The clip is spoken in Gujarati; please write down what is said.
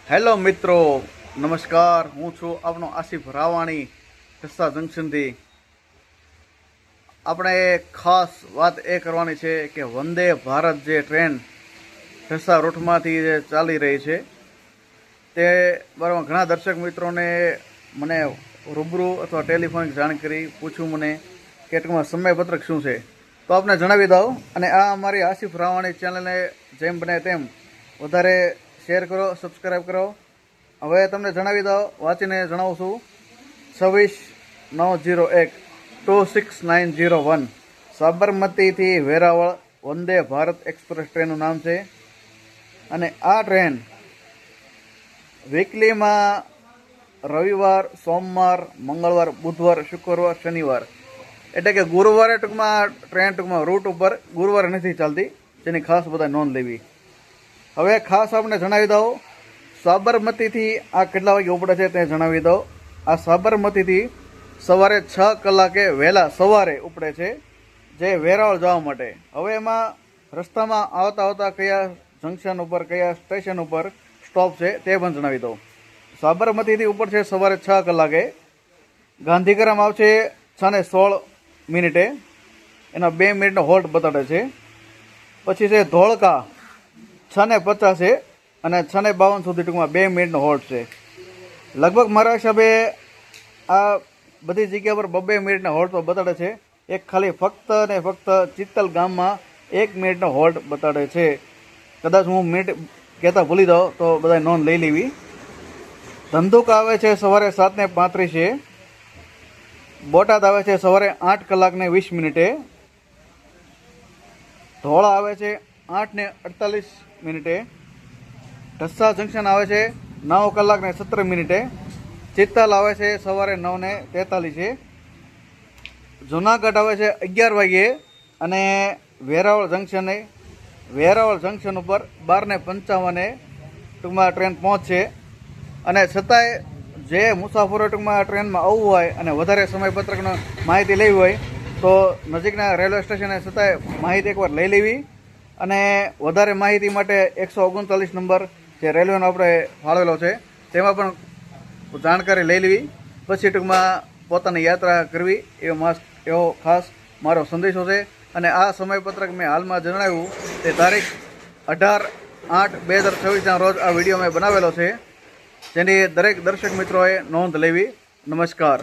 હેલો મિત્રો, નમસ્કાર. હું છું આપણો આસિફ રાવાણી ઢસા જંકશનથી. આપણે ખાસ વાત એ કરવાની છે કે વંદે ભારત જે ટ્રેન ઢસા રૂટમાંથી જે ચાલી રહી છે તે બરાબર ઘણા દર્શક મિત્રોને મને રૂબરૂ અથવા ટેલિફોનિક જાણકારી પૂછ્યું મને કે ટૂંકમાં સમયપત્રક શું છે, તો આપને જણાવી દઉં. અને આ અમારી આસિફ રાવાણી ચેનલને જેમ બને તેમ વધારે શેર કરો, સબસ્ક્રાઈબ કરો. હવે તમને જણાવી દઉં, વાંચીને જણાવું છું. 26/9/01 સાબરમતીથી વેરાવળ વંદે ભારત એક્સપ્રેસ ટ્રેનનું નામ છે. અને આ ટ્રેન વીકલીમાં રવિવાર, સોમવાર, મંગળવાર, બુધવાર, શુક્રવાર, શનિવાર, એટલે કે ગુરુવારે ટૂંકમાં રૂટ ઉપર ગુરુવારે નથી ચાલતી, જેની ખાસ બધા નોંધ લેવી. હવે ખાસ આપણે જણાવી દઉં, સાબરમતીથી આ કેટલા વાગે ઉપડે છે તે જણાવી દઉં. આ સાબરમતીથી સવારે 6 કલાકે વહેલા સવારે ઉપડે છે, જે વેરાવળ જવા માટે. હવે એમાં રસ્તામાં આવતા કયા જંકશન ઉપર, કયા સ્ટેશન ઉપર સ્ટોપ છે તે પણ જણાવી દઉં. સાબરમતીથી ઉપર છે સવારે 6 કલાકે. ગાંધીગ્રામ આવશે 6:16, એના 2 મિનિટનો હોલ્ટ બતાડે છે. પછી છે ધોળકા 6:50 અને 6:52 સુધી ટૂંકમાં 2 મિનિટનો હોલ્ટ છે. લગભગ મારા હિસાબે આ બધી જગ્યા પર 2 મિનિટના હોલ્ટ તો બતાડે છે. એક ખાલી ફક્ત ને ફક્ત ચિત્તલ ગામમાં 1 મિનિટનો હોલ્ટ બતાડે છે. કદાચ હું મિનિટ કહેતા ભૂલી દઉં તો બધા નોંધ લઈ લેવી. ધંધુકા આવે છે સવારે 7:35. બોટાદ આવે છે સવારે 8:20. ધોળા આવે છે 8:48. ઢસા જંકશન આવે છે 9:17. ચિત્તલ આવે છે સવારે 9:43. જુનાગઢ આવે છે 11 વાગ્યે. અને વેરાવળ જંકશન ઉપર 12:55 ટૂંકમાં ટ્રેન પહોંચશે. અને છતાંય જે મુસાફરો ટૂંકમાં ટ્રેનમાં આવવું હોય અને વધારે સમયપત્રકનો માહિતી લેવી હોય તો નજીકના રેલવે સ્ટેશને છતાંય માહિતી એકવાર લઈ લેવી. અને વધારે માહિતી માટે 139 નંબર જે રેલવેનો આપણે ફાળવેલો છે તેમાં પણ જાણકારી લઈ લેવી. પછી ટૂંકમાં પોતાની યાત્રા કરવી, એવો ખાસ મારો સંદેશો છે. અને આ સમયપત્રક મેં હાલમાં જણાવ્યું તે તારીખ 18/8/2026 રોજ આ વિડીયો મેં બનાવેલો છે, જેની દરેક દર્શક મિત્રોએ નોંધ લેવી. નમસ્કાર.